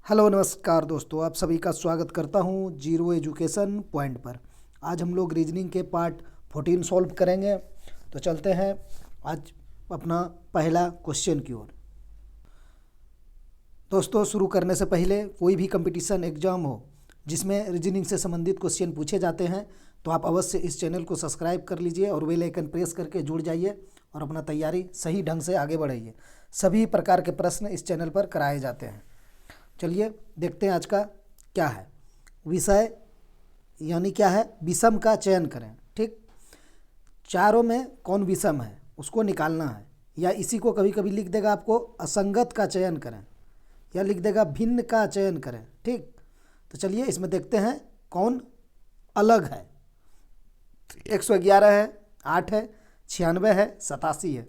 Hello नमस्कार दोस्तों, आप सभी का स्वागत करता हूं जीरो एजुकेशन पॉइंट पर। आज हम लोग रीजनिंग के पार्ट 14 सॉल्व करेंगे। तो चलते हैं आज अपना पहला क्वेश्चन की ओर। दोस्तों, शुरू करने से पहले कोई भी कंपटीशन एग्जाम हो जिसमें रीजनिंग से संबंधित क्वेश्चन पूछे जाते हैं तो आप अवश्य इस चैनल को सब्सक्राइब कर लीजिए और बेल आइकन प्रेस करके जुड़ जाइए और अपना तैयारी सही ढंग से आगे बढ़ाइए। सभी प्रकार के प्रश्न इस चैनल पर कराए जाते हैं। चलिए देखते हैं आज का क्या है विषय, यानी क्या है, विषम का चयन करें। ठीक, चारों में कौन विषम है उसको निकालना है, या इसी को कभी कभी लिख देगा आपको असंगत का चयन करें, या लिख देगा भिन्न का चयन करें। ठीक, तो चलिए इसमें देखते हैं कौन अलग है। 111 है, 8 है, 96 है, 87 है।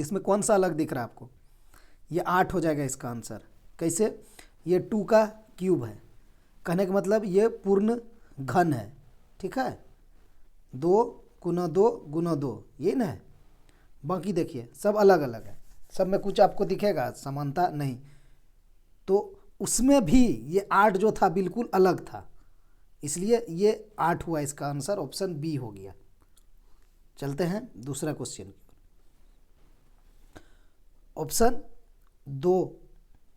इसमें कौन सा अलग दिख रहा है आपको? ये 8 हो जाएगा इसका आंसर। कैसे? ये 2 का क्यूब है, कहने का मतलब ये पूर्ण घन है। ठीक है, 2 गुना 2 गुना 2, ये ना है। बाकी देखिए सब अलग अलग है, सब में कुछ आपको दिखेगा, समानता नहीं। तो उसमें भी ये 8 जो था बिल्कुल अलग था, इसलिए ये 8 हुआ। इसका आंसर ऑप्शन बी हो गया। चलते हैं दूसरा क्वेश्चन की ओर। ऑप्शन 2,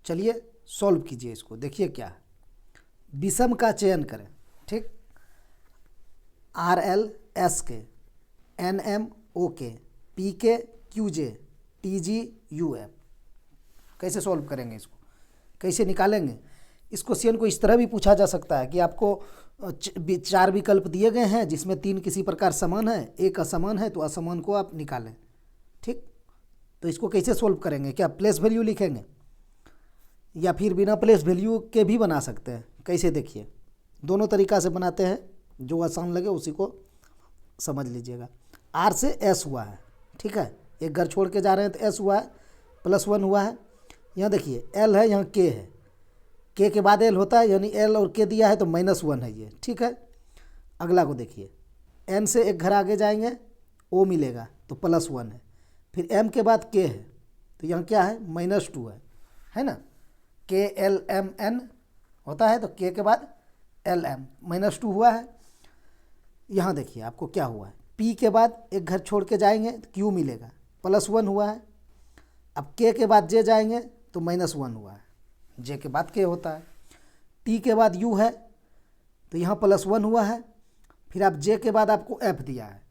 चलिए सॉल्व कीजिए इसको। देखिए क्या है, विषम का चयन करें। ठीक, RL SK NM OK PK QJ TG UF। कैसे सॉल्व करेंगे इसको, कैसे निकालेंगे? इस क्वेश्चन को इस तरह भी पूछा जा सकता है कि आपको 4 विकल्प दिए गए हैं जिसमें 3 किसी प्रकार समान है, एक असमान है, तो असमान को आप निकालें। ठीक, तो इसको कैसे सॉल्व करेंगे? क्या प्लेस वैल्यू लिखेंगे या फिर बिना प्लेस वैल्यू के भी बना सकते हैं? कैसे? देखिए दोनों तरीका से बनाते हैं, जो आसान लगे उसी को समझ लीजिएगा। R से S हुआ है, ठीक है, एक घर छोड़ के जा रहे हैं तो S हुआ है, +1 हुआ है। यहाँ देखिए L है, यहाँ K है, K के बाद L होता है, यानी L और K दिया है तो -1 है ये। ठीक है, अगला को देखिए, N से एक घर आगे जाएंगे, O मिलेगा तो +1 है। फिर M के बाद K है तो यहाँ क्या है, -2 है ना। KLMN होता है तो K के बाद LM, -2 हुआ है। यहाँ देखिए आपको क्या हुआ है, P के बाद एक घर छोड़ के जाएंगे तो Q मिलेगा, +1 हुआ है। अब K के बाद J जाएंगे तो -1 हुआ है, J के बाद K होता है। T के बाद U है तो यहाँ +1 हुआ है। फिर आप J के बाद आपको F दिया है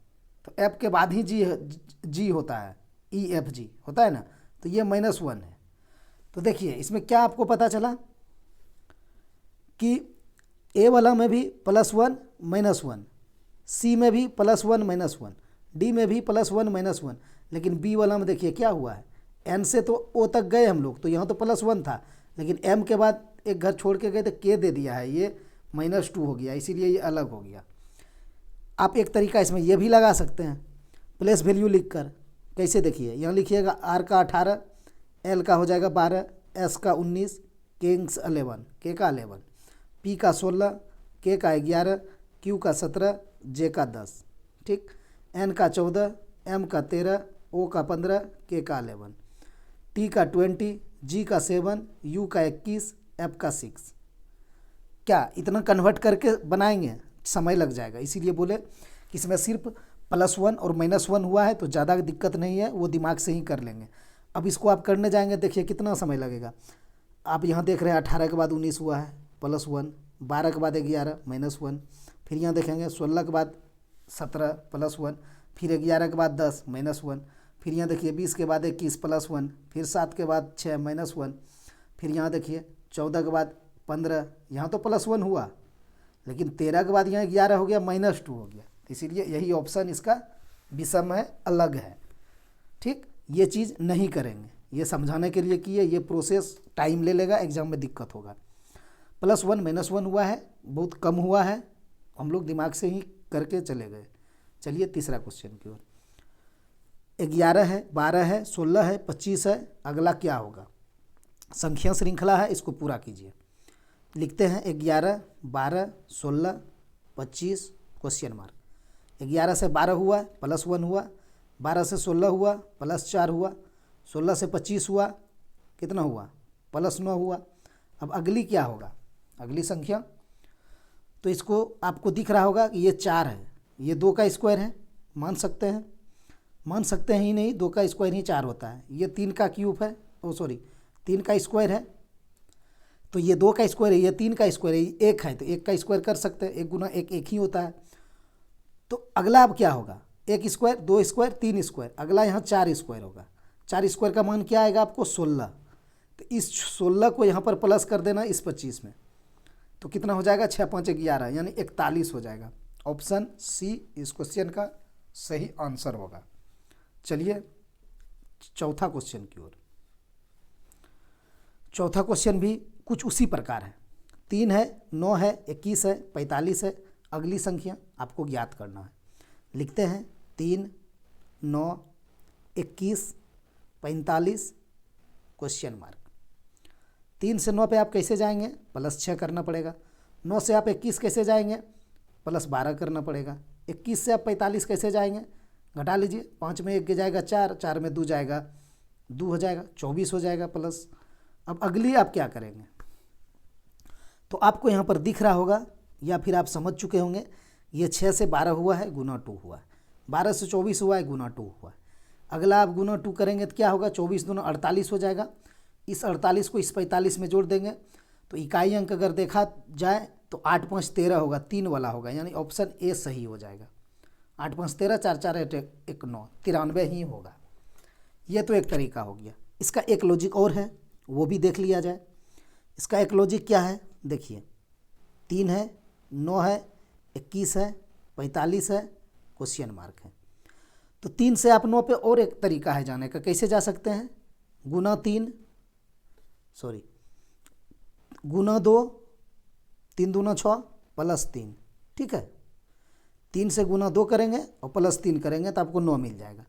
तो F के बाद ही G होता है, EFG होता है ना, तो ये -1 है। तो देखिए इसमें क्या आपको पता चला कि A वाला में भी +1 -1, C में भी +1 -1, D में भी +1 -1, लेकिन B वाला में देखिए क्या हुआ है, N से तो O तक गए हम लोग तो यहाँ तो +1 था, लेकिन M के बाद एक घर छोड़ के गए तो K दे दिया है, ये -2 हो गया, इसीलिए ये अलग हो गया। आप एक तरीका इसमें ये भी लगा सकते हैं, प्लेस वैल्यू लिख कर। कैसे? देखिए यहाँ लिखिएगा R का 18, L का हो जाएगा 12, S का 19, K का 11, P का 16, K का 11, Q का 17, J का 10। ठीक, N का 14, M का 13, O का 15, K का 11, T का 20, G का 7, U का 21, F का 6। क्या इतना कन्वर्ट करके बनाएंगे? समय लग जाएगा, इसीलिए बोले कि इसमें सिर्फ +1 और -1 हुआ है तो ज़्यादा दिक्कत नहीं है, वो दिमाग से ही कर लेंगे। अब इसको आप करने जाएंगे, देखिए कितना समय लगेगा। आप यहाँ देख रहे हैं 18 के बाद 19 हुआ है, +1, 12 के बाद 11 -1, फिर यहाँ देखेंगे 16 के बाद 17 +1, फिर 11 के बाद 10 -1, फिर यहाँ देखिए 20 के बाद 21 +1, फिर 7 के बाद 6 -1, फिर यहाँ देखिए 14 के बाद 15, यहाँ तो +1 हुआ, लेकिन 13 के बाद यहाँ 11 हो गया, -2 हो गया, इसीलिए यही ऑप्शन इसका विषम है, अलग है। ठीक, ये चीज़ नहीं करेंगे, ये समझाने के लिए किए, ये प्रोसेस टाइम ले लेगा, एग्जाम में दिक्कत होगा। +1 -1 हुआ है, बहुत कम हुआ है, हम लोग दिमाग से ही करके चले गए। चलिए तीसरा क्वेश्चन की ओर। 11 है, 12 है, 16 है, 25 है, अगला क्या होगा? संख्या श्रृंखला है, इसको पूरा कीजिए। लिखते हैं 11 12 16 25 क्वेश्चन मार्क। 11 से 12 हुआ, +1 हुआ, 12 से 16 हुआ, +4 हुआ, 16 से 25 हुआ, कितना हुआ, +9 हुआ। अब अगली क्या होगा, अगली संख्या, तो इसको आपको दिख रहा होगा कि ये 4 है, ये 2 का स्क्वायर है, मान सकते हैं, मान सकते हैं ही नहीं, 2 का स्क्वायर ही 4 होता है। ये 3 का क्यूब है, ओ सॉरी 3 का स्क्वायर है, तो ये 2 का स्क्वायर है, ये 3 का स्क्वायर है, ये 1 है, तो 1 का स्क्वायर कर सकते हैं, 1 गुना 1 1 ही होता है। तो अगला अब क्या होगा, 1 स्क्वायर, 2 स्क्वायर, 3 स्क्वायर, अगला यहाँ 4 स्क्वायर होगा। 4 स्क्वायर का मान क्या आएगा आपको, 16। तो इस 16 को यहाँ पर प्लस कर देना इस 25 में, तो कितना हो जाएगा, 6 5 11, यानी 41 हो जाएगा। ऑप्शन सी इस क्वेश्चन का सही आंसर होगा। चलिए चौथा क्वेश्चन की ओर। चौथा क्वेश्चन भी कुछ उसी प्रकार है। 3 है, 9 है, 21 है, 45 है, अगली संख्या आपको ज्ञात करना है। लिखते हैं 3, 9, 21, 45 क्वेश्चन मार्क। 3 से 9 पे आप कैसे जाएंगे, +6 करना पड़ेगा। 9 से आप 21 कैसे जाएंगे, +12 करना पड़ेगा। 21 से आप 45 कैसे जाएंगे, घटा लीजिए, 5 में 1 जाएगा 4, 4 में 2 जाएगा 2 हो जाएगा, 24 हो जाएगा प्लस। अब अगली आप क्या करेंगे, तो आपको यहाँ पर दिख रहा होगा या फिर आप समझ चुके होंगे, ये 6 से 12 हुआ है, गुना 2 हुआ है, 12 से 24 हुआ है, गुना 2 हुआ है। अगला आप गुना 2 करेंगे तो क्या होगा, 24 दूना 48 हो जाएगा। इस 48 को इस 45 में जोड़ देंगे तो इकाई अंक अगर देखा जाए तो 8 5 13 होगा, 3 वाला होगा, यानी ऑप्शन ए सही हो जाएगा। 8 5 13, 4 4 8 1 9, 93 ही होगा। ये तो एक तरीका हो गया। इसका एक लॉजिक और है, वो भी देख लिया जाए। इसका एक लॉजिक क्या है, देखिए 3 है, 9 है, 21 है, 45 है, क्वेश्चन मार्क है। तो 3 से आप 9 पे और एक तरीका है जाने का, कैसे जा सकते हैं, गुना 2, 3 दूना 6 +3, ठीक है। 3 से गुना 2 करेंगे और +3 करेंगे तो आपको 9 मिल जाएगा।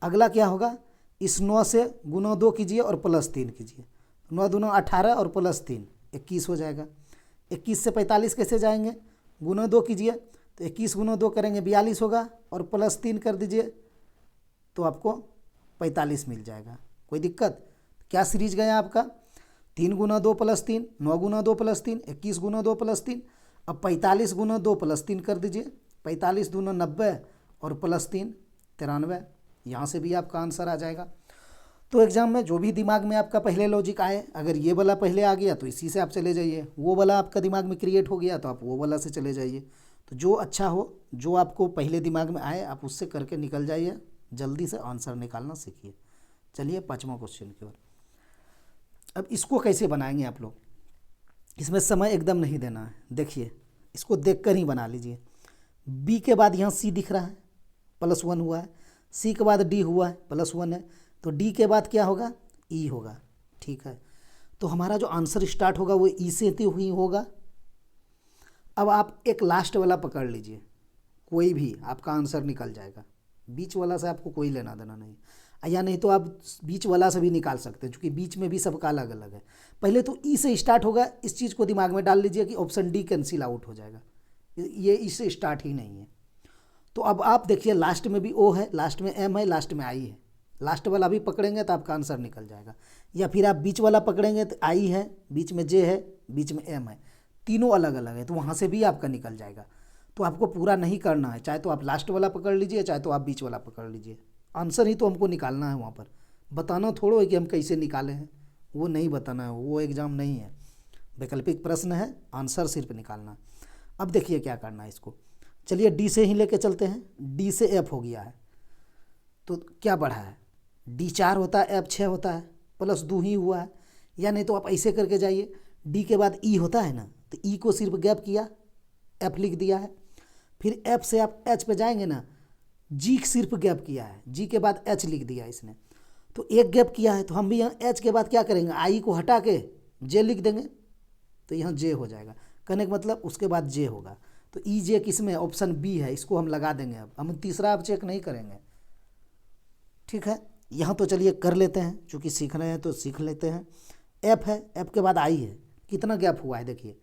अगला क्या होगा, इस 9 से गुना 2 कीजिए और +3 कीजिए, 9 दूना 18 और +3 21 हो जाएगा। 21 से 45 कैसे जाएंगे, गुना 2 कीजिए, तो 21 गुना 2 करेंगे 42 होगा, और +3 कर दीजिए तो आपको 45 मिल जाएगा। कोई दिक्कत, क्या सीरीज गया आपका, 3 गुना 2 +3, 9 गुना 2 +3, 21 गुना 2 +3, अब 45 गुना 2 +3 कर दीजिए, 45 दूना 90 और +3 93। यहाँ से भी आपका आंसर आ जाएगा। तो एग्जाम में जो भी दिमाग में आपका पहले लॉजिक आए, अगर ये वाला पहले आ गया तो इसी से आप चले जाइए, वो वाला आपका दिमाग में क्रिएट हो गया तो आप वो वाला से चले जाइए। तो जो अच्छा हो, जो आपको पहले दिमाग में आए आप उससे करके निकल जाइए, जल्दी से आंसर निकालना सीखिए। चलिए 5वां क्वेश्चन की ओर। अब इसको कैसे बनाएंगे आप लोग, इसमें समय एकदम नहीं देना है, देखिए इसको देखकर ही बना लीजिए। बी के बाद यहाँ सी दिख रहा है, +1 हुआ है, सी के बाद डी हुआ है, +1 है, तो डी के बाद क्या होगा, ई होगा, ठीक है। तो हमारा जो आंसर स्टार्ट होगा वो ई से ही होगा। अब आप एक लास्ट वाला पकड़ लीजिए, कोई भी आपका आंसर निकल जाएगा, बीच वाला से आपको कोई लेना देना नहीं, या नहीं तो आप बीच वाला से भी निकाल सकते हैं, क्योंकि बीच में भी सबका अलग अलग है। पहले तो ई से स्टार्ट होगा, इस चीज़ को दिमाग में डाल लीजिए कि ऑप्शन डी कैंसिल आउट हो जाएगा, ये इससे स्टार्ट ही नहीं है। तो अब आप देखिए लास्ट में भी ओ है, लास्ट में एम है, लास्ट में आई है, लास्ट वाला भी पकड़ेंगे तो आपका आंसर निकल जाएगा। या फिर आप बीच वाला पकड़ेंगे तो आई है, बीच में जे है, बीच में एम है, तीनों अलग अलग है, तो वहाँ से भी आपका निकल जाएगा। तो आपको पूरा नहीं करना है, चाहे तो आप लास्ट वाला पकड़ लीजिए, चाहे तो आप बीच वाला पकड़ लीजिए, आंसर ही तो हमको निकालना है। वहाँ पर बताना थोड़ो है कि हम कैसे निकाले हैं, वो नहीं बताना है, वो एग्ज़ाम नहीं है, वैकल्पिक प्रश्न है, आंसर सिर्फ निकालना। अब देखिए क्या करना है इसको, चलिए डी से ही लेके चलते हैं। डी से एफ हो गया है, तो क्या बढ़ा है, डी 4 होता है, एफ 6 होता है, +2 ही हुआ है। या नहीं तो आप ऐसे करके जाइए, डी के बाद ई होता है ना, तो ई को सिर्फ गैप किया, एफ लिख दिया है। फिर एफ से आप एच पे जाएंगे ना, जी सिर्फ गैप किया है, जी के बाद एच लिख दिया इसने, तो एक गैप किया है। तो हम भी यहाँ एच के बाद क्या करेंगे, आई को हटा के जे लिख देंगे, तो यहाँ जे हो जाएगा। कहने का मतलब उसके बाद जे होगा, तो ई जे किस में, ऑप्शन बी है, इसको हम लगा देंगे। अब हम तीसरा अब चेक नहीं करेंगे, ठीक है। यहाँ तो चलिए कर लेते हैं, चूँकि सीख रहे हैं तो सीख लेते हैं। एफ है, एफ के बाद आई है, कितना गैप हुआ है देखिए,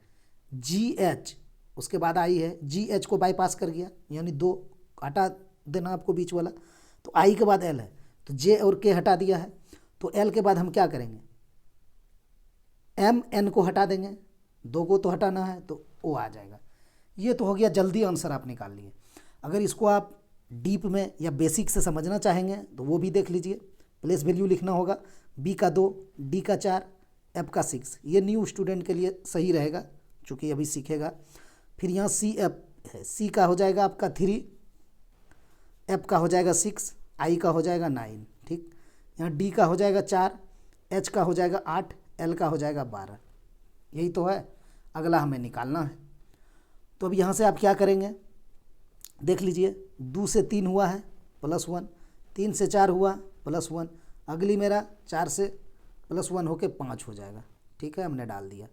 जी एच, उसके बाद आई है, जी एच को बाईपास कर गया, यानी 2 हटा देना आपको बीच वाला, तो आई के बाद एल है, तो जे और के हटा दिया है। तो एल के बाद हम क्या करेंगे, एम एन को हटा देंगे, 2 को तो हटाना है तो ओ आ जाएगा। ये तो हो गया, जल्दी आंसर आप निकाल लिए। अगर इसको आप डीप में या बेसिक से समझना चाहेंगे तो वो भी देख लीजिए। प्लेस वैल्यू लिखना होगा, बी का 2, डी का 4, एफ का 6। ये न्यू स्टूडेंट के लिए सही रहेगा चूँकि अभी सीखेगा। फिर यहाँ सी एफ है, सी का हो जाएगा आपका 3, एफ का हो जाएगा 6, आई का हो जाएगा 9, ठीक। यहाँ डी का हो जाएगा 4, एच का हो जाएगा 8, एल का हो जाएगा 12। यही तो है, अगला हमें निकालना है। तो अब यहाँ से आप क्या करेंगे, देख लीजिए, 2 से 3 हुआ है +1, 3 से 4 हुआ +1, अगली मेरा 4 से +1 होके 5 हो जाएगा, ठीक है, हमने डाल दिया।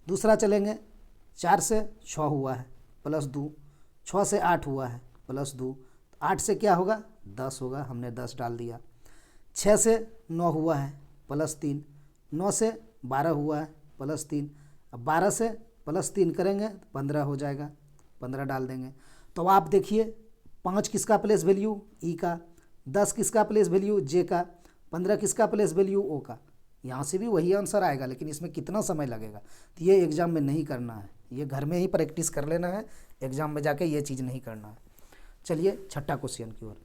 दूसरा चलेंगे, 4 से 6 हुआ है +2, 6 से 8 हुआ है +2, 8 से क्या होगा 10 होगा, हमने 10 डाल दिया। 6 से 9 हुआ है +3, 9 से 12 हुआ है +3, अब 12 से +3 करेंगे 15 हो जाएगा, 15 डाल देंगे। तो आप देखिए 5 किसका प्लेस वैल्यू, ई का, 10 किसका प्लेस वैल्यू, जे का, 15 किसका प्लेस वैल्यू, ओ का। यहाँ से भी वही आंसर आएगा, लेकिन इसमें कितना समय लगेगा, तो ये एग्ज़ाम में नहीं करना है, ये घर में ही प्रैक्टिस कर लेना है, एग्ज़ाम में जाके ये चीज़ नहीं करना है। चलिए छठा क्वेश्चन की ओर।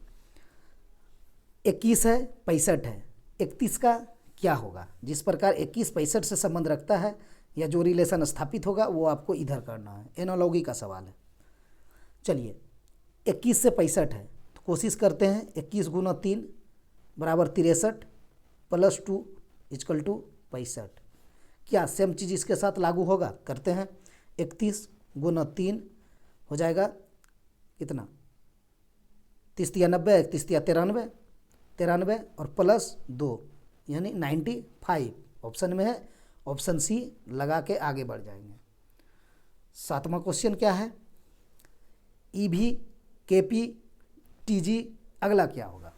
21 है, 65 है, 31 का क्या होगा। जिस प्रकार 21 65 से संबंध रखता है या जो रिलेशन स्थापित होगा वो आपको इधर करना है, एनालॉगी का सवाल है। चलिए 21 से 65 है तो कोशिश करते हैं, 21 गुना 3 बराबर 63 +2 = 65। क्या सेम चीज़ इसके साथ लागू होगा, करते हैं। 31 गुना 3 हो जाएगा कितना, 30 × 90, 31 × 93, 93 और +2 यानी 95 ऑप्शन में है, ऑप्शन सी लगा के आगे बढ़ जाएंगे। 7वां क्वेश्चन क्या है, ईवी, केपी, टीजी, अगला क्या होगा।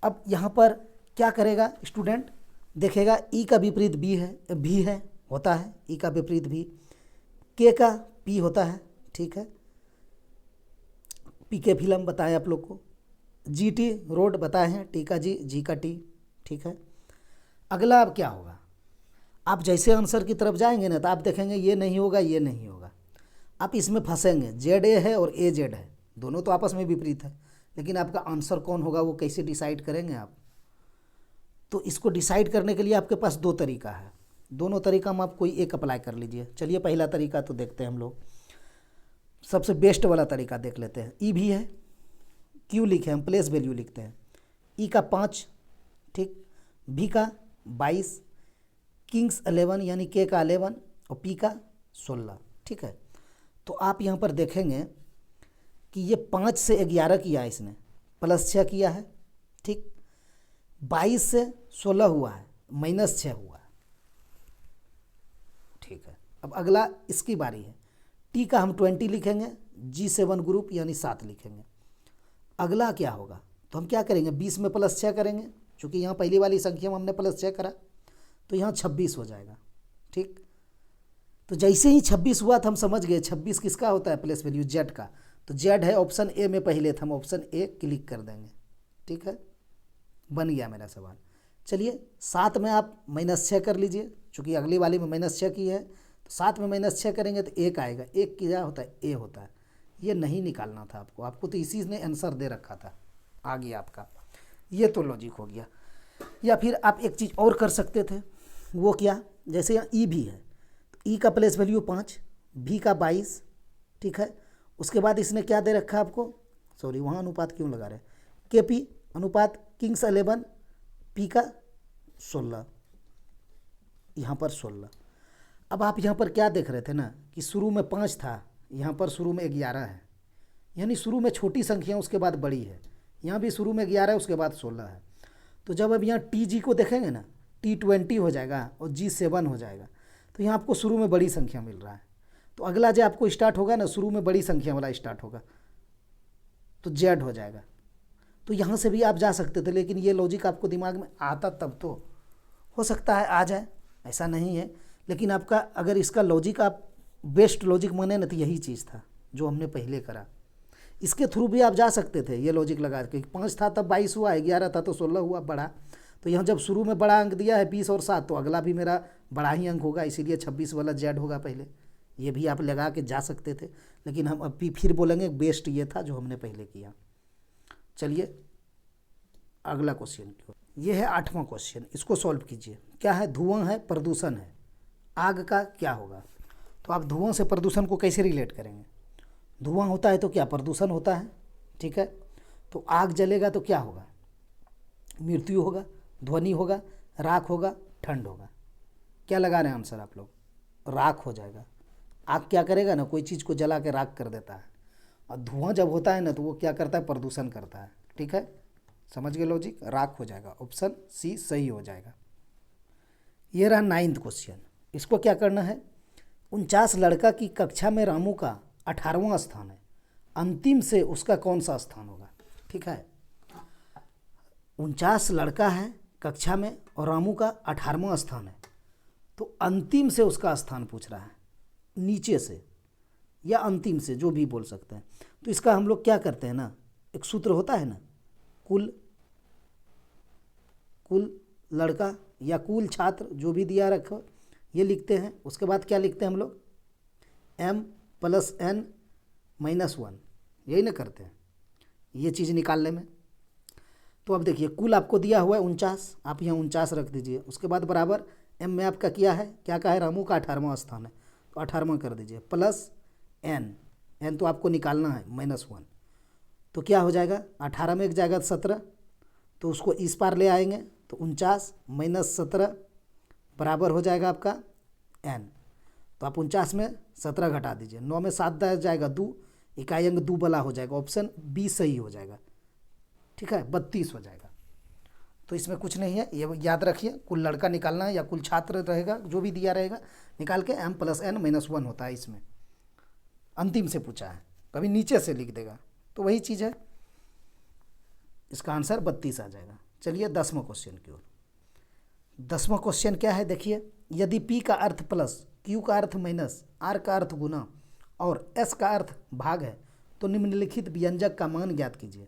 अब यहाँ पर क्या करेगा स्टूडेंट, देखेगा ई का विपरीत बी है, भी है, होता है, ई का विपरीत भी, के का पी होता है, ठीक है, पी के फिल्म बताएं आप लोग को, जी टी रोड बताए हैं, टी का जी का टी, ठीक है। अगला अब क्या होगा, आप जैसे आंसर की तरफ जाएंगे ना तो आप देखेंगे ये नहीं होगा, ये नहीं होगा, आप इसमें फंसेंगे। जेड ए है और ए जेड है, दोनों तो आपस में विपरीत है, लेकिन आपका आंसर कौन होगा वो कैसे डिसाइड करेंगे आप। तो इसको डिसाइड करने के लिए आपके पास 2 तरीका है, दोनों तरीका में आप कोई एक अप्लाई कर लीजिए। चलिए पहला तरीका तो देखते हैं हम लोग, सबसे बेस्ट वाला तरीका देख लेते हैं। ई भी है, क्यू लिखे हम प्लेस वैल्यू लिखते हैं, ई का 5, ठीक, भी का 22, किंग्स 11 यानी के का 11 और पी का 16, ठीक है। तो आप यहाँ पर देखेंगे कि ये 5 से 11 किया है इसने, +6 किया है, ठीक, 22 से 16 हुआ है, -6 हुआ है, ठीक है। अब अगला इसकी बारी है, टी का हम 20 लिखेंगे, G7 ग्रुप यानी 7 लिखेंगे। अगला क्या होगा, तो हम क्या करेंगे, 20 में +6 करेंगे, चूँकि यहाँ पहली वाली संख्या में हमने +6 करा तो यहाँ 26 हो जाएगा, ठीक। तो जैसे ही 26 हुआ तो हम समझ गए 26 किसका होता है प्लेस वैल्यू, जेड का, तो जेड है ऑप्शन ए में पहले था, हम ऑप्शन ए क्लिक कर देंगे, ठीक है, बन गया मेरा सवाल। चलिए 7 में आप -6 कर लीजिए, चूँकि अगली वाली में -6 की है तो 7 में -6 करेंगे तो 1 आएगा, 1 क्या होता है, ए होता है। ये नहीं निकालना था आपको तो इसी ने आंसर दे रखा था, आ गया आपका, ये तो लॉजिक हो गया। या फिर आप एक चीज़ और कर सकते थे, वो क्या, जैसे यहाँ ई भी है तो ई का प्लेस वैल्यू 5, भी का 22, ठीक है। उसके बाद इसने क्या दे रखा है आपको, सॉरी वहाँ अनुपात क्यों लगा रहे, के पी अनुपात किंग्स 11, पी का 16, यहाँ पर 16। अब आप यहाँ पर क्या देख रहे थे ना कि शुरू में 5 था, यहाँ पर शुरू में 11 है, यानी शुरू में छोटी संख्या उसके बाद बड़ी है, यहाँ भी शुरू में 11 है उसके बाद 16 है। तो जब अब यहाँ टी जी को देखेंगे ना, T20 हो जाएगा और G7 हो जाएगा, तो यहाँ आपको शुरू में बड़ी संख्या मिल रहा है। तो अगला जो आपको स्टार्ट होगा ना, शुरू में बड़ी संख्या वाला स्टार्ट होगा तो जेड हो जाएगा। तो यहाँ से भी आप जा सकते थे, लेकिन ये लॉजिक आपको दिमाग में आता तब तो, हो सकता है आ जाए, ऐसा नहीं है, लेकिन आपका अगर इसका लॉजिक आप बेस्ट लॉजिक माने ना तो यही चीज़ था जो हमने पहले करा। इसके थ्रू भी आप जा सकते थे, ये लॉजिक लगा के 5 था तब 22 हुआ, 11 था तो 16 हुआ, बढ़ा। तो तो यहाँ जब शुरू में बड़ा अंक दिया है 20 और 7, तो अगला भी मेरा बड़ा ही अंक होगा, इसीलिए 26 वाला जेड होगा पहले। ये भी आप लगा के जा सकते थे, लेकिन हम अभी फिर बोलेंगे बेस्ट ये था जो हमने पहले किया। चलिए अगला क्वेश्चन की ओर। ये है 8वां क्वेश्चन, इसको सॉल्व कीजिए। क्या है? धुआं है, प्रदूषण है, आग का क्या होगा? तो आप धुआं से प्रदूषण को कैसे रिलेट करेंगे? धुआं होता है तो क्या प्रदूषण होता है, ठीक है। तो आग जलेगा तो क्या होगा? मृत्यु होगा, ध्वनि होगा, राख होगा, ठंड होगा। क्या लगा रहे हैं आंसर आप लोग? राख हो जाएगा। आग क्या करेगा ना, कोई चीज़ को जला के राख कर देता है, और धुआं जब होता है ना तो वो क्या करता है? प्रदूषण करता है, ठीक है। समझ गए लॉजिक? राख हो जाएगा, ऑप्शन सी सही हो जाएगा। ये रहा 9वां क्वेश्चन, इसको क्या करना है? 49 लड़का की कक्षा में रामू का 18वां स्थान है, अंतिम से उसका कौन सा स्थान होगा? ठीक है, 49 लड़का है कक्षा में और रामू का 18वां स्थान है, तो अंतिम से उसका स्थान पूछ रहा है, नीचे से या अंतिम से, जो भी बोल सकते हैं। तो इसका हम लोग क्या करते हैं ना, एक सूत्र होता है ना, कुल लड़का या कुल छात्र, जो भी दिया रखो ये लिखते हैं। उसके बाद क्या लिखते हैं हम लोग? m + n - 1, यही ना करते हैं ये चीज़ निकालने में। तो अब देखिए कुल आपको दिया हुआ है 49, आप यहाँ 49 रख दीजिए। उसके बाद बराबर m में आपका क्या है? क्या का है? रामू का 18वां स्थान है, तो 18वां कर दीजिए, प्लस n तो आपको निकालना है -1। तो क्या हो जाएगा? 18 में एक जाएगा 17, तो उसको इस पार ले आएंगे, तो 49 - 17 बराबर हो जाएगा आपका n। तो आप 49 में 17 घटा दीजिए, 9 में 7 जाएगा 2, इकाई अंक 2 वाला हो जाएगा, ऑप्शन बी सही हो जाएगा, ठीक है, 32 हो जाएगा। तो इसमें कुछ नहीं है, ये याद रखिए, कुल लड़का निकालना है या कुल छात्र रहेगा, जो भी दिया रहेगा निकाल के m + n - 1 होता है। इसमें अंतिम से पूछा है, कभी नीचे से लिख देगा, तो वही चीज़ है, इसका आंसर 32 आ जाएगा। चलिए 10वां क्वेश्चन की ओर। 10वां क्वेश्चन क्या है? देखिए, यदि P का अर्थ प्लस, Q का अर्थ माइनस, R का अर्थ गुना और S का अर्थ भाग है, तो निम्नलिखित व्यंजक का मान ज्ञात कीजिए।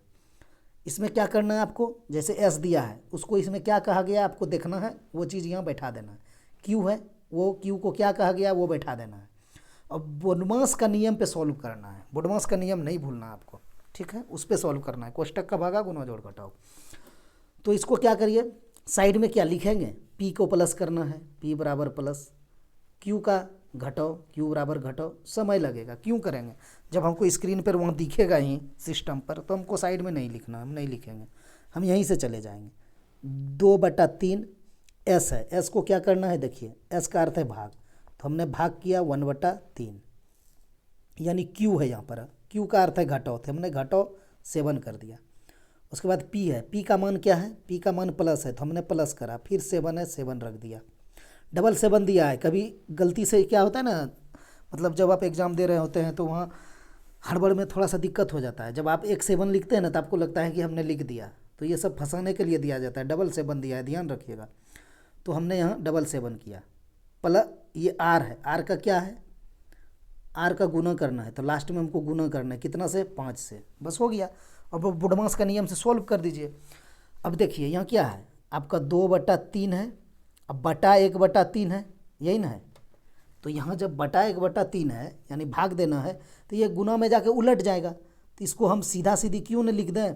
इसमें क्या करना है आपको? जैसे S दिया है, उसको इसमें क्या कहा गया आपको देखना है, वो चीज़ यहाँ बैठा देना है। Q है, वो Q को क्या कहा गया वो बैठा देना है। अब बोडमास का नियम पे सॉल्व करना है, बोडमास का नियम नहीं भूलना आपको, ठीक है, उस पर सॉल्व करना है। कोष्टक का भागा, गुना जोड़ घटाओ। तो इसको क्या करिए, साइड में क्या लिखेंगे? P को प्लस करना है, P बराबर प्लस, Q का घटाओ, Q बराबर घटाओ। समय लगेगा, क्यों करेंगे? जब हमको स्क्रीन पर वहाँ दिखेगा ही सिस्टम पर, तो हमको साइड में नहीं लिखना, हम नहीं लिखेंगे, हम यहीं से चले जाएंगे। 2/3 S है, S को क्या करना है? देखिए S का अर्थ है भाग, तो हमने भाग किया 1/3, यानी Q है यहाँ पर, Q का अर्थ है घटाओ, तो हमने घटाओ 7 कर दिया। उसके बाद P है, P का मान क्या है? P का मान प्लस है, तो हमने प्लस करा, फिर 7 है, 7 रख दिया। 7 दिया है, कभी गलती से क्या होता है ना, मतलब जब आप एग्ज़ाम दे रहे होते हैं तो वहाँ हड़बड़ में थोड़ा सा दिक्कत हो जाता है। जब आप 7 लिखते हैं ना, तो आपको लगता है कि हमने लिख दिया, तो ये सब फंसाने के लिए दिया जाता है। 7 दिया है, ध्यान रखिएगा। तो हमने यहाँ 7 किया, प्लस ये R है, R का क्या है? R का गुना करना है, तो लास्ट में हमको गुना करना है, कितना से? 5 से, बस हो गया। अब बोडमास का नियम से सॉल्व कर दीजिए। अब देखिए यहाँ क्या है आपका, 2/3 है, अब बटा 1/3 है, यही ना है। तो यहाँ जब बटा 1/3 है, यानी भाग देना है, तो ये गुना में जाके उलट जाएगा। तो इसको हम सीधा सीधी क्यों न लिख दें,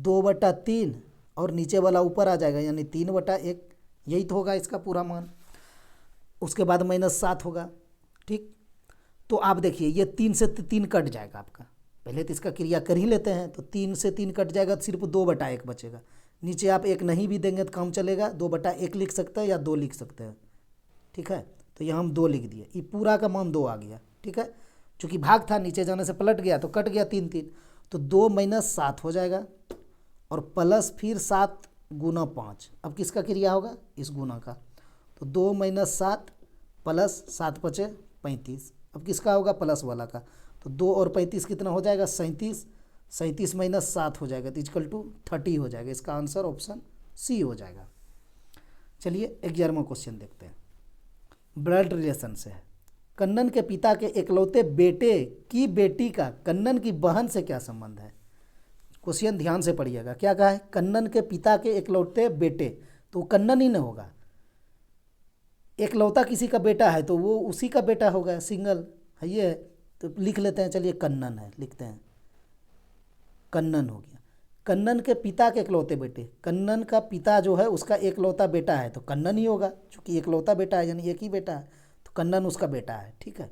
2/3 और नीचे वाला ऊपर आ जाएगा, यानी 3/1, यही तो होगा इसका पूरा मान। उसके बाद -7 होगा, ठीक। तो आप देखिए ये 3 से 3 कट जाएगा आपका, पहले तो इसका क्रिया कर ही लेते हैं। तो 3 से 3 कट जाएगा, तो सिर्फ 2/1 बचेगा। नीचे आप 1 नहीं भी देंगे तो काम चलेगा, 2/1 लिख सकते हैं या 2 लिख सकते हैं, ठीक है। तो यहाँ हम 2 लिख दिए, ये पूरा का मान 2 आ गया, ठीक है। चूँकि भाग था, नीचे जाने से पलट गया तो कट गया 3 तो 2 - 7 हो जाएगा, और प्लस फिर 7 गुना 5। अब किसका क्रिया होगा? इस गुना का। तो 2 - 7 प्लस 7 × 35, अब किसका होगा? प्लस वाला का। तो 2 और 35 कितना हो जाएगा? 37, 37 - 7 हो जाएगा, तो = 30 हो जाएगा। इसका आंसर ऑप्शन सी हो जाएगा। चलिए 11वां क्वेश्चन देखते हैं, ब्लड रिलेशन से है। कन्नन के पिता के इकलौते बेटे की बेटी का कन्नन की बहन से क्या संबंध है? क्वेश्चन ध्यान से पढ़िएगा। क्या कहा है? कन्नन के पिता के इकलौते बेटे, तो वो कन्नन ही ना होगा। एकलौता किसी का बेटा है तो वो उसी का बेटा होगा, सिंगल है ये है। तो लिख लेते हैं, चलिए कन्नन है, लिखते हैं कन्नन हो गया। कन्नन के पिता के इकलौते बेटे, कन्नन का पिता जो है उसका एकलौता बेटा है तो कन्नन ही होगा, क्योंकि एकलौता बेटा है यानी एक ही बेटा है, तो कन्नन उसका बेटा है। ठीक है।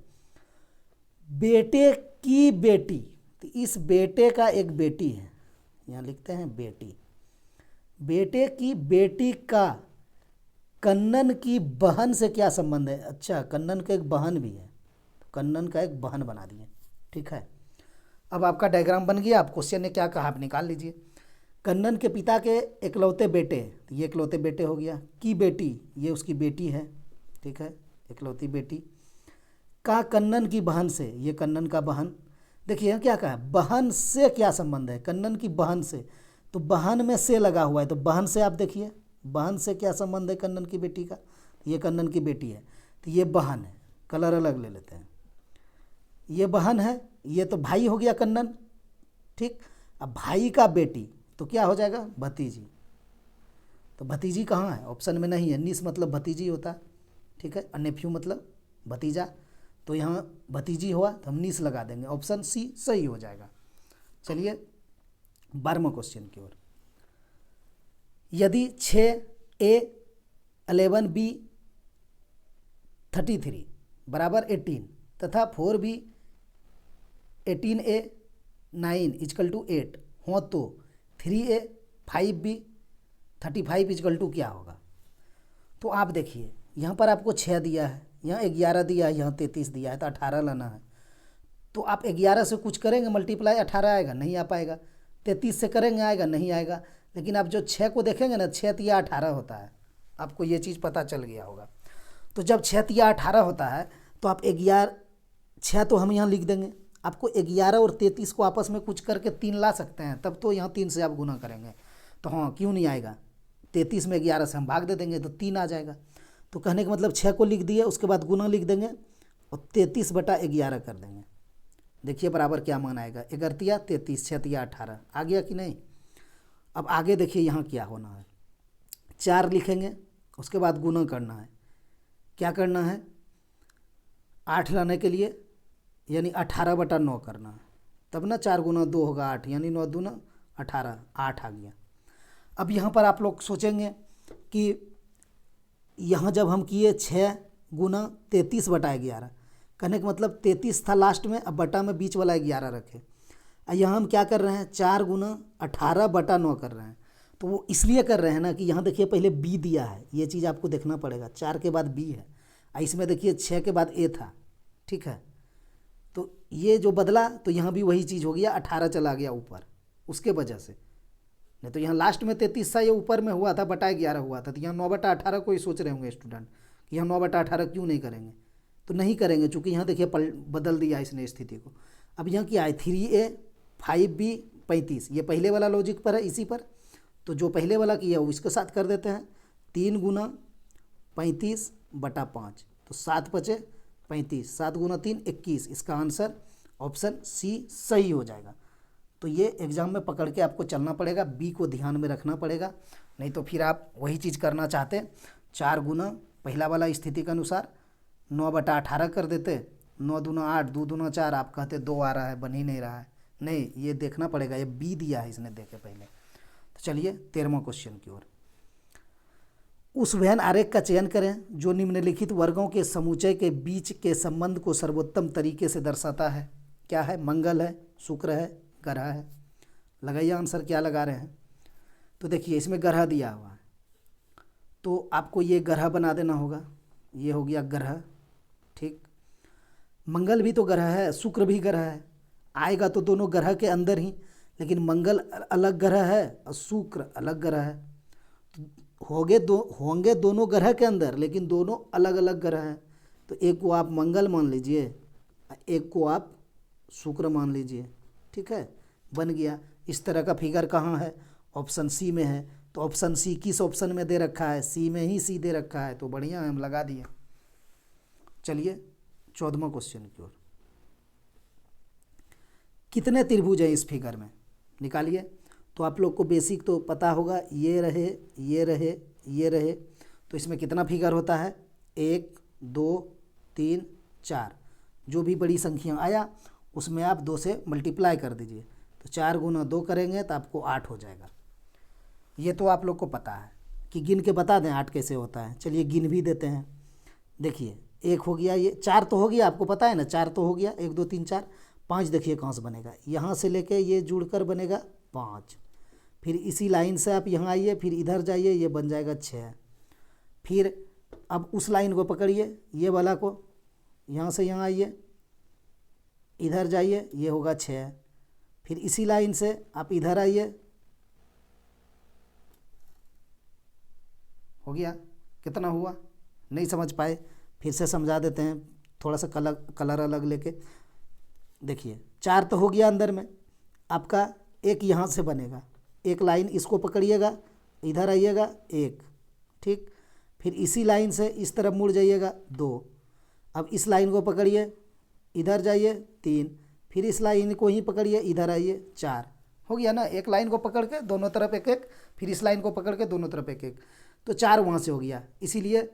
बेटे की बेटी, तो इस बेटे का एक बेटी है, यहाँ लिखते हैं बेटी। बेटे की बेटी का कन्नन की बहन से क्या संबंध है? अच्छा, कन्नन का एक बहन भी है, तो कन्नन का एक बहन बना दिए। ठीक है। अब आपका डायग्राम बन गया। आप क्वेश्चन ने क्या कहा आप निकाल लीजिए। कन्नन के पिता के इकलौते बेटे, तो ये इकलौते बेटे हो गया। की बेटी, ये उसकी बेटी है। ठीक है, इकलौती बेटी। का कन्नन की बहन से, ये कन्नन का बहन। देखिए यहाँ क्या कहा, बहन से क्या संबंध है? कन्नन की बहन से, तो बहन में से लगा हुआ है, तो बहन से आप देखिए बहन से क्या संबंध है कन्नन की बेटी का। ये कन्नन की बेटी है तो ये बहन है, कलर अलग ले लेते हैं। ये बहन है, ये तो भाई हो गया कन्नन। ठीक। अब भाई का बेटी तो क्या हो जाएगा? भतीजी। तो भतीजी कहाँ है? ऑप्शन में नहीं है। निस मतलब भतीजी होता है। ठीक है। नेफ्यू मतलब भतीजा, तो यहाँ भतीजी हुआ तो हम निस लगा देंगे। ऑप्शन सी सही हो जाएगा। चलिए 12वें क्वेश्चन की ओर। यदि 6A 11B 33 बराबर 18 तथा 4B 18A 9 इजकल टू 8 हो तो 3A 5B 35 इजकल टू क्या होगा? तो आप देखिए यहाँ पर आपको 6 दिया है, यहाँ 11 दिया है, यहाँ 33 दिया है, तो 18 लाना है। तो आप 11 से कुछ करेंगे मल्टीप्लाई, 18 आएगा? नहीं आ पाएगा। 33 से करेंगे, आएगा? नहीं आएगा। लेकिन आप जो 6 को देखेंगे ना, 6 तिया 18 होता है। आपको ये चीज़ पता चल गया होगा। तो जब 6 तिया 18 होता है तो आप 11, 6 तो हम यहाँ लिख देंगे। आपको 11 और 33 को आपस में कुछ करके 3 ला सकते हैं, तब तो यहाँ 3 से आप गुना करेंगे। तो हाँ, क्यों नहीं आएगा? 33 में 11 से हम भाग दे देंगे तो 3 आ जाएगा। तो कहने का मतलब 6 को लिख दिए, उसके बाद गुना लिख देंगे और 33/11 कर देंगे। देखिए बराबर क्या मान आएगा? 11 33, 6 18 आ गया कि नहीं? अब आगे देखिए यहाँ क्या होना है। 4 लिखेंगे, उसके बाद गुना करना है। क्या करना है? 8 लाने के लिए यानी 18/9 करना है, तब ना 4 गुना 2 होगा 8, यानी 9 दूना 18, 8 आ गया। अब यहाँ पर आप लोग सोचेंगे कि यहाँ जब हम किए 6 गुना 33/11, कहने का मतलब 33 था लास्ट में, अब बटा में बीच वाला 11 रखे। यहाँ हम क्या कर रहे हैं? 4 गुना 18/9 कर रहे हैं। तो वो इसलिए कर रहे हैं ना कि यहाँ देखिए पहले बी दिया है, ये चीज़ आपको देखना पड़ेगा। 4 के बाद बी है, इसमें देखिए 6 के बाद ए था। ठीक है। तो ये जो बदला तो यहाँ भी वही चीज़ हो गया, 18 चला गया ऊपर, उसके वजह से। नहीं तो यहाँ लास्ट में 33 था, ये ऊपर में हुआ था, बटा 11 हुआ था। तो यहाँ 9/18 को ही सोच रहे होंगे स्टूडेंट कि हम 9/18 क्यों नहीं करेंगे। तो नहीं करेंगे, चूँकि यहाँ देखिए बदल दिया इसने स्थिति को। अब यहाँ क्या है? 3A 5B 35, ये पहले वाला लॉजिक पर है, इसी पर। तो जो पहले वाला किया वो इसके साथ कर देते हैं। 3 गुना 35/5, तो 7 बचे 35, 7 गुना 3 21। इसका आंसर ऑप्शन सी सही हो जाएगा। तो ये एग्ज़ाम में पकड़ के आपको चलना पड़ेगा, बी को ध्यान में रखना पड़ेगा, नहीं तो फिर आप वही चीज़ करना चाहते 4 गुना पहला वाला स्थिति के अनुसार 9/18 कर देते, 9 दूना 8, 2 दूना 4, आप कहते 2 आ रहा है, बन ही नहीं रहा है। नहीं, ये देखना पड़ेगा, ये बी दिया है इसने देखे पहले। तो चलिए 13वां क्वेश्चन की ओर। उस वैन आरेख का चयन करें जो निम्नलिखित वर्गों के समुच्चय के बीच के संबंध को सर्वोत्तम तरीके से दर्शाता है। क्या है? मंगल है, शुक्र है, ग्रह है। लगाइए आंसर क्या लगा रहे हैं। तो देखिए इसमें ग्रह दिया हुआ है, तो आपको ये ग्रह बना देना होगा। ये हो गया ग्रह। ठीक। मंगल भी तो ग्रह है, शुक्र भी ग्रह है, आएगा तो दोनों ग्रह के अंदर ही, लेकिन मंगल अलग ग्रह है और शुक्र अलग ग्रह है। तो होंगे दोनों ग्रह के अंदर, लेकिन दोनों अलग अलग ग्रह हैं। तो एक को आप मंगल मान लीजिए, एक को आप शुक्र मान लीजिए। ठीक है, बन गया। इस तरह का फिगर कहाँ है? ऑप्शन सी में है। तो ऑप्शन सी किस ऑप्शन में दे रखा है? सी में ही सी दे रखा है, तो बढ़िया है, हम लगा दिए। चलिए 14वां क्वेश्चन की ओर। कितने त्रिभुज हैं इस फिगर में? निकालिए। तो आप लोग को बेसिक तो पता होगा, ये रहे, ये रहे, ये रहे, तो इसमें कितना फिगर होता है, 1 2 3 4, जो भी बड़ी संख्या आया उसमें आप 2 से मल्टीप्लाई कर दीजिए, तो 4 गुना 2 करेंगे तो आपको 8 हो जाएगा। ये तो आप लोग को पता है कि गिन के बता दें 8 कैसे होता है। चलिए गिन भी देते हैं। देखिए 1 हो गया, ये 4 तो हो गया, आपको पता है ना, 4 तो हो गया, 1 2 3 4। 5 देखिए कहाँ से बनेगा, यहाँ से लेके ये जुड़कर बनेगा 5। फिर इसी लाइन से आप यहाँ आइए, फिर इधर जाइए, ये बन जाएगा 6। फिर अब उस लाइन को पकड़िए, ये वाला को, यहाँ से यहाँ आइए, इधर जाइए, ये होगा 6। फिर इसी लाइन से आप इधर आइए, हो गया। कितना हुआ, नहीं समझ पाए, फिर से समझा देते हैं, थोड़ा सा कलर अलग लेके। देखिए 4 तो हो गया अंदर में आपका, एक यहाँ से बनेगा, एक लाइन इसको पकड़िएगा, इधर आइएगा 1, ठीक। फिर इसी लाइन से इस तरफ मुड़ जाइएगा 2। अब इस लाइन को पकड़िए, इधर जाइए 3, फिर इस लाइन को ही पकड़िए, इधर आइए 4। हो गया ना, एक लाइन को पकड़ के दोनों तरफ 1 1, फिर इस लाइन को पकड़ के दोनों तरफ 1 1, तो 4 वहाँ से हो गया। इसीलिए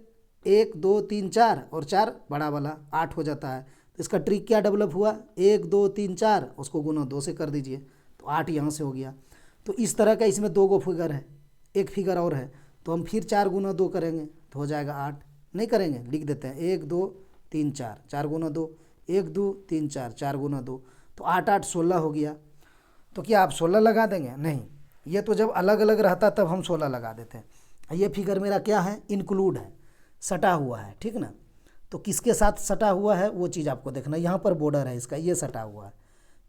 1 2 3 4 और 4 बड़ा वाला 8 हो जाता है। तो इसका ट्रिक क्या डेवलप हुआ, 1 2 3 4 उसको गुना 2 से कर दीजिए, तो 8 यहाँ से हो गया। तो इस तरह का इसमें 2 गो फिगर है, एक फिगर और है, तो हम फिर 4 गुना 2 करेंगे तो हो जाएगा 8। नहीं करेंगे, लिख देते हैं 1 2 3 4, 4 गुना 2, 1 2 3 4, 4 गुना 2, तो 8 8 16 हो गया। तो क्या आप 16 लगा देंगे, नहीं, ये तो जब अलग अलग रहता तब हम 16 लगा देते हैं। ये फिगर मेरा क्या है, इंक्लूड है, सटा हुआ है, ठीक ना। तो किसके साथ सटा हुआ है वो चीज़ आपको देखना, यहाँ पर बॉर्डर है इसका, ये सटा हुआ है,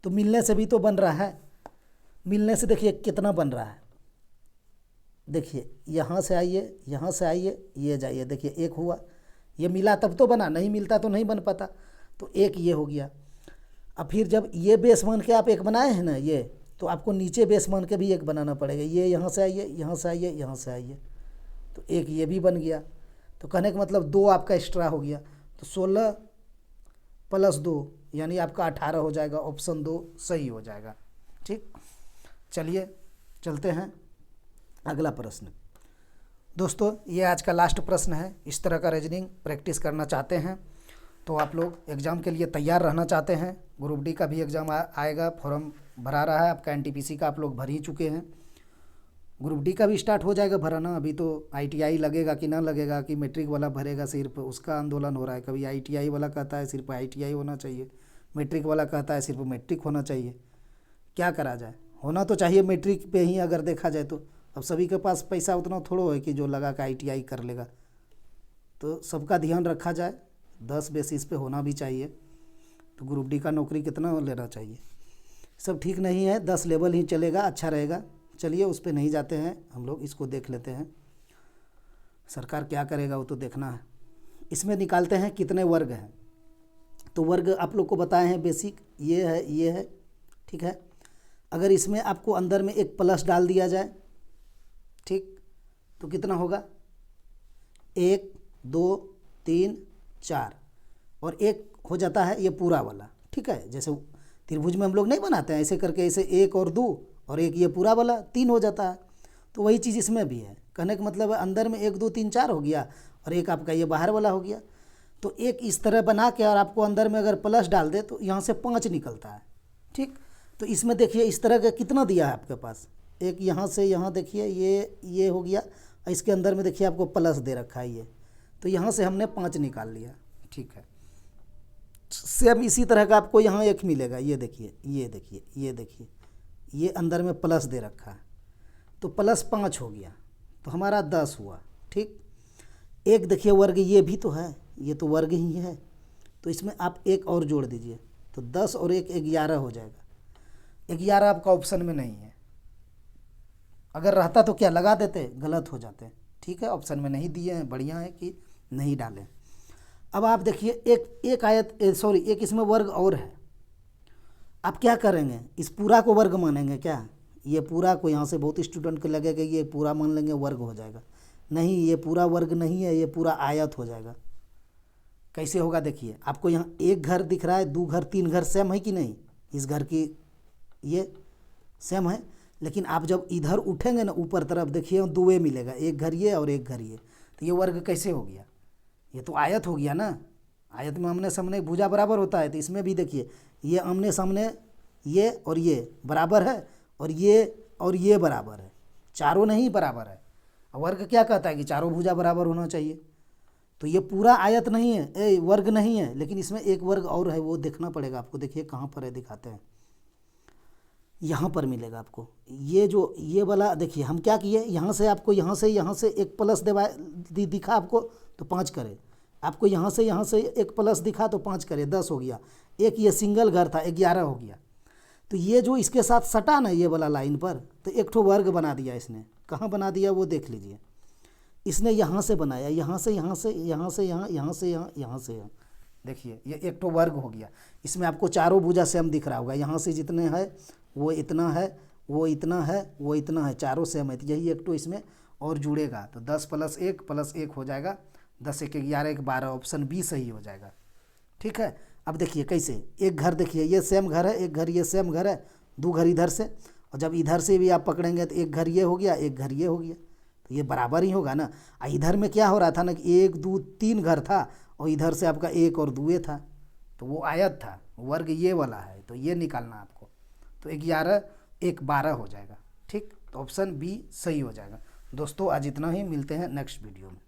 तो मिलने से भी तो बन रहा है। मिलने से देखिए कितना बन रहा है, देखिए यहाँ से आइए, यहाँ से आइए, ये जाइए, देखिए 1 हुआ, ये मिला तब तो बना, नहीं मिलता तो नहीं बन पाता। तो 1 ये हो गया। अब फिर जब ये बेस मान के आप 1 बनाए हैं ना, ये तो आपको नीचे बेस मान के भी 1 बनाना पड़ेगा। ये यहाँ से आइए, यहाँ से आइए, यहाँ से आइए, तो 1 ये भी बन गया। तो कहने का मतलब 2 आपका एक्स्ट्रा हो गया, तो 16 प्लस 2 यानी आपका 18 हो जाएगा। ऑप्शन 2 सही हो जाएगा, ठीक। चलिए चलते हैं अगला प्रश्न। दोस्तों ये आज का लास्ट प्रश्न है। इस तरह का रीजनिंग प्रैक्टिस करना चाहते हैं तो आप लोग एग्ज़ाम के लिए तैयार रहना चाहते हैं, ग्रुप डी का भी एग्ज़ाम आएगा, फॉर्म भरा रहा है आपका, एनटीपीसी का आप लोग भर ही चुके हैं, ग्रुप डी का भी स्टार्ट हो जाएगा भराना। अभी तो आईटीआई लगेगा कि ना लगेगा, कि मैट्रिक वाला भरेगा सिर्फ, उसका आंदोलन हो रहा है। कभी आईटीआई वाला कहता है सिर्फ आईटीआई होना चाहिए, मैट्रिक वाला कहता है सिर्फ मैट्रिक होना चाहिए। क्या करा जाए, होना तो चाहिए मैट्रिक पे ही अगर देखा जाए तो। अब सभी के पास पैसा उतना थोड़ा है कि जो लगा के आईटीआई कर लेगा, तो सबका ध्यान रखा जाए, 10 बेसिस पे होना भी चाहिए। तो ग्रुप डी का नौकरी कितना लेना चाहिए, सब ठीक नहीं है, 10 लेवल ही चलेगा, अच्छा रहेगा। चलिए उस पर नहीं जाते हैं हम लोग, इसको देख लेते हैं, सरकार क्या करेगा वो तो देखना है। इसमें निकालते हैं कितने वर्ग हैं। तो वर्ग आप लोग को बताए हैं बेसिक, ये है, ये है, ठीक है। अगर इसमें आपको अंदर में एक प्लस डाल दिया जाए, ठीक, तो कितना होगा, 1 2 3 4 और 1 हो जाता है ये पूरा वाला, ठीक है। जैसे त्रिभुज में हम लोग नहीं बनाते हैं ऐसे करके, ऐसे 1 और 2 और 1 ये पूरा वाला 3 हो जाता है। तो वही चीज़ इसमें भी है। कहने का मतलब है अंदर में 1 2 3 4 हो गया और 1 आपका ये बाहर वाला हो गया। तो 1 इस तरह बना के और आपको अंदर में अगर प्लस डाल दे तो यहाँ से 5 निकलता है, ठीक। तो इसमें देखिए इस तरह का कितना दिया है आपके पास, एक यहाँ से यहाँ देखिए ये हो गया, इसके अंदर में देखिए आपको प्लस दे रखा है ये, तो यहाँ से हमने 5 निकाल लिया, ठीक है। सेम इसी तरह का आपको यहाँ 1 मिलेगा, ये देखिए, ये देखिए, ये देखिए, ये अंदर में प्लस दे रखा है, तो प्लस 5 हो गया, तो हमारा 10 हुआ, ठीक। एक देखिए वर्ग ये भी तो है, ये तो वर्ग ही है, तो इसमें आप 1 और जोड़ दीजिए, तो 10 और 1 11 हो जाएगा। 11 आपका ऑप्शन में नहीं है, अगर रहता तो क्या लगा देते, गलत हो जाते, ठीक है। ऑप्शन में नहीं दिए हैं, बढ़िया है कि नहीं डालें। अब आप देखिए एक इसमें वर्ग और है, आप क्या करेंगे, इस पूरा को वर्ग मानेंगे क्या, ये पूरा को, यहाँ से बहुत स्टूडेंट को लगेगा ये पूरा मान लेंगे वर्ग हो जाएगा, नहीं, ये पूरा वर्ग नहीं है, ये पूरा आयत हो जाएगा। कैसे होगा देखिए, आपको यहाँ 1 घर दिख रहा है, 2 घर 3 घर सेम है कि नहीं, इस घर की ये सेम है, लेकिन आप जब इधर उठेंगे ना ऊपर तरफ, देखिए दुए मिलेगा, एक घर ये और एक घर ये, तो ये वर्ग कैसे हो गया? ये तो आयत हो गया ना। आयत में आमने सामने भुजा बराबर होता है, तो इसमें भी देखिए ये आमने सामने ये और ये बराबर है, और ये बराबर है, चारों नहीं बराबर है। वर्ग क्या कहता है कि चारों भुजा बराबर होना चाहिए। तो ये पूरा आयत नहीं है, वर्ग नहीं है, लेकिन इसमें एक वर्ग और है, वो देखना पड़ेगा आपको। देखिए कहाँ पर है, दिखाते हैं, यहाँ पर मिलेगा आपको। ये जो ये वाला देखिए, हम क्या किए, यहाँ से आपको यहाँ से एक प्लस दिखा आपको तो 5 करे, आपको यहाँ से एक प्लस दिखा तो 5 करे, 10 हो गया। एक ये सिंगल घर था, 11 हो गया। तो ये जो इसके साथ सटा ना ये वाला लाइन पर, तो एक ठो वर्ग बना दिया इसने। कहाँ बना दिया वो देख लीजिए, इसने यहाँ से बनाया, यहाँ से यहाँ, यहाँ से यहाँ। देखिए ये एक ठो वर्ग हो गया। इसमें आपको चारों भुजा सेम दिख रहा होगा, यहाँ से जितने हैं वो इतना है, वो इतना है, वो इतना है, चारों सेम है। तो यही एक ठो इसमें और जुड़ेगा, तो 10 + 1 हो जाएगा, 10 × 1 = 11, 1 = 12, ऑप्शन बी सही हो जाएगा। ठीक है। अब देखिए कैसे, एक घर देखिए ये सेम घर है, एक घर ये सेम घर है, 2 घर इधर से, और जब इधर से भी आप पकड़ेंगे तो एक घर ये हो गया, एक घर ये हो गया, तो ये बराबर ही होगा ना। इधर में क्या हो रहा था ना कि 1 2 3 घर था, और इधर से आपका 1 और 2 था, तो वो आयत था, वर्ग ये वाला है, तो ये निकालना आपको। तो 11 1 12 हो जाएगा। ठीक, तो ऑप्शन बी सही हो जाएगा। दोस्तों आज इतना ही, मिलते हैं नेक्स्ट वीडियो में।